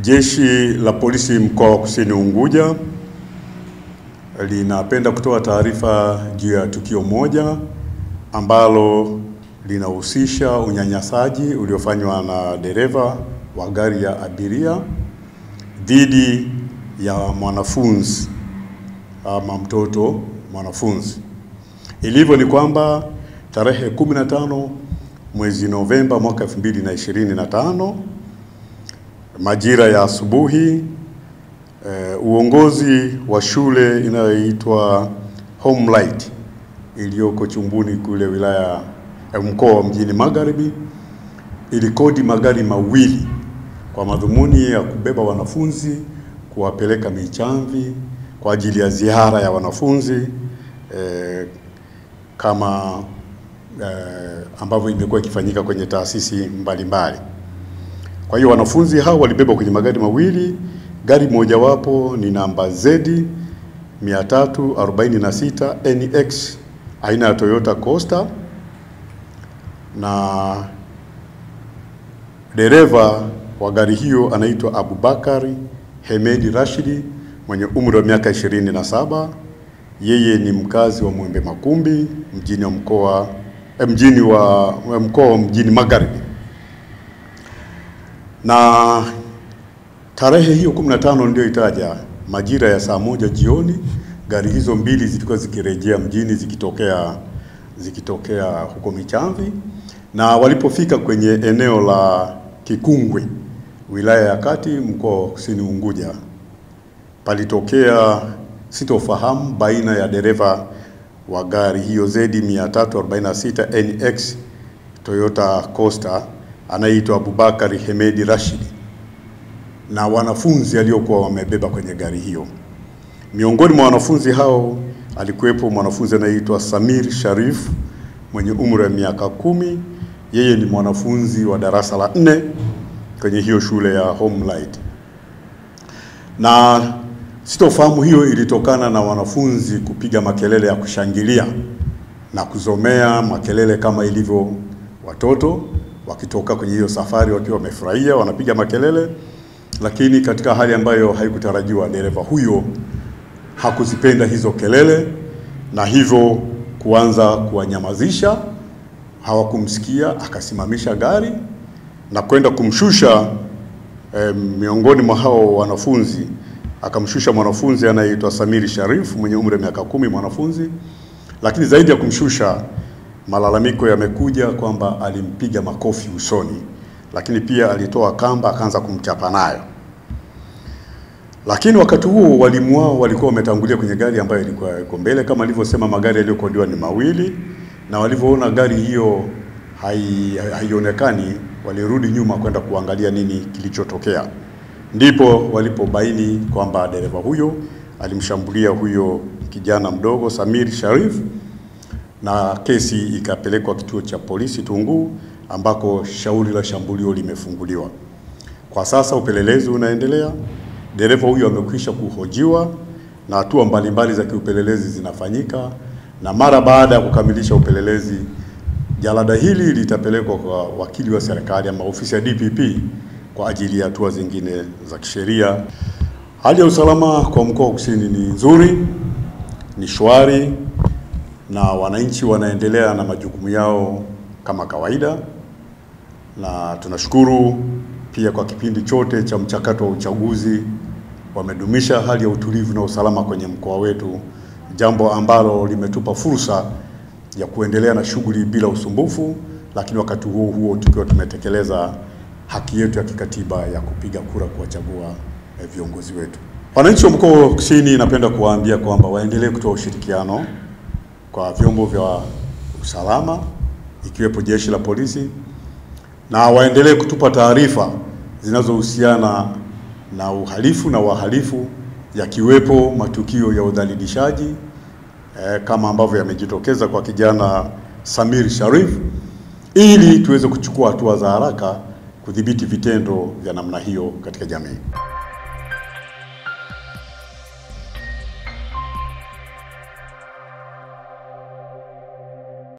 Jeshi la Polisi mkoa wa Kusini Unguja linapenda kutoa taarifa juu ya tukio moja ambalo linahusisha unyanyasaji uliofanywa na dereva wa gari ya abiria dhidi ya mwanafunzi ama mtoto mwanafunzi. Ilivyo ni kwamba tarehe 15 mwezi Novemba mwaka 2025 majira ya asubuhi, uongozi wa shule inayoitwa Homelight iliyoko Chumbuni kule wilaya mkoa wa Mjini Magharibi ilikodi magari mawili kwa madhumuni ya kubeba wanafunzi kuwapeleka Michamvi kwa ajili ya ziara ya wanafunzi kama ambavyo imekuwa ikifanyika kwenye taasisi mbalimbali. Kwa hiyo wanafunzi hao walibeba kwenye magari mawili. Gari mojawapo ni namba Z 346 NX aina ya Toyota Coaster, na dereva wa gari hiyo anaitwa Abubakari Hemedi Rashidi mwenye umri wa miaka 27. Yeye ni mkazi wa Mwembe Makumbi mjini wa Mjini Magharibi. Na tarehe hiyo 15 ndio itaja majira ya saa 1 jioni, gari hizo mbili zilikuwa zikirejea mjini zikitokea huko Michamvi, na walipofika kwenye eneo la Kikungwe wilaya ya Kati mkoa wa Kusini Unguja, palitokea sitofahamu baina ya dereva wa gari hiyo Z 346 NX Toyota Coaster anaitwa Abubakari Hemedi Rashidi na wanafunzi aliokuwa wamebeba kwenye gari hiyo. Miongoni mwa wanafunzi hao alikuwepo mwanafunzi anaitwa Samir Sharif mwenye umri wa miaka 10. Yeye ni mwanafunzi wa darasa la 4 kwenye hiyo shule ya Homelight. Na sitofahamu hiyo ilitokana na wanafunzi kupiga makelele ya kushangilia na kuzomea makelele kama ilivyo watoto wakitoka kwenye hiyo safari wakiwa wamefurahia wanapiga makelele, lakini katika hali ambayo haikutarajiwa dereva huyo hakuzipenda hizo kelele na hivyo kuanza kuwanyamazisha. Hawakumsikia, akasimamisha gari na kwenda kumshusha miongoni mwa hao wanafunzi. Akamshusha mwanafunzi anayeitwa Samiri Sharif mwenye umri wa miaka 10 mwanafunzi, lakini zaidi ya kumshusha, malalamiko yamekuja kwamba alimpiga makofi usoni, lakini pia alitoa kamba akaanza kumchapa nayo. Lakini wakati huo walimu wao walikuwa wametangulia kwenye gari ambayo ilikuwa iko mbele. Kama alivyosema, magari yaliyokodiwa ni mawili, na walivyoona gari hiyo haionekani walirudi nyuma kwenda kuangalia nini kilichotokea. Ndipo walipobaini kwamba dereva huyo alimshambulia huyo kijana mdogo Samir Sharif, na kesi ikapelekwa kituo cha polisi Tunguu ambako shauri la shambulio limefunguliwa. Kwa sasa upelelezi unaendelea. Dereva huyo amekwisha kuhojiwa na hatua mbalimbali za kiupelelezi zinafanyika, na mara baada ya kukamilisha upelelezi, jalada hili litapelekwa kwa wakili wa serikali ama ofisi ya DPP kwa ajili ya hatua zingine za kisheria. Hali ya usalama kwa mkoa wa Kusini ni nzuri, ni shwari, na wananchi wanaendelea na majukumu yao kama kawaida, na tunashukuru pia kwa kipindi chote cha mchakato wa uchaguzi wamedumisha hali ya utulivu na usalama kwenye mkoa wetu, jambo ambalo limetupa fursa ya kuendelea na shughuli bila usumbufu, lakini wakati huo huo tukiwa tumetekeleza haki yetu ya kikatiba ya kupiga kura kuwachagua viongozi wetu. Wananchi wa mkoa wa Kusini, napenda kuwaambia kwamba waendelee kutoa ushirikiano kwa vyombo vya usalama ikiwepo jeshi la polisi, na waendelee kutupa taarifa zinazohusiana na uhalifu na wahalifu, yakiwepo matukio ya udhalilishaji kama ambavyo yamejitokeza kwa kijana Samir Sharif, ili tuweze kuchukua hatua za haraka kudhibiti vitendo vya namna hiyo katika jamii.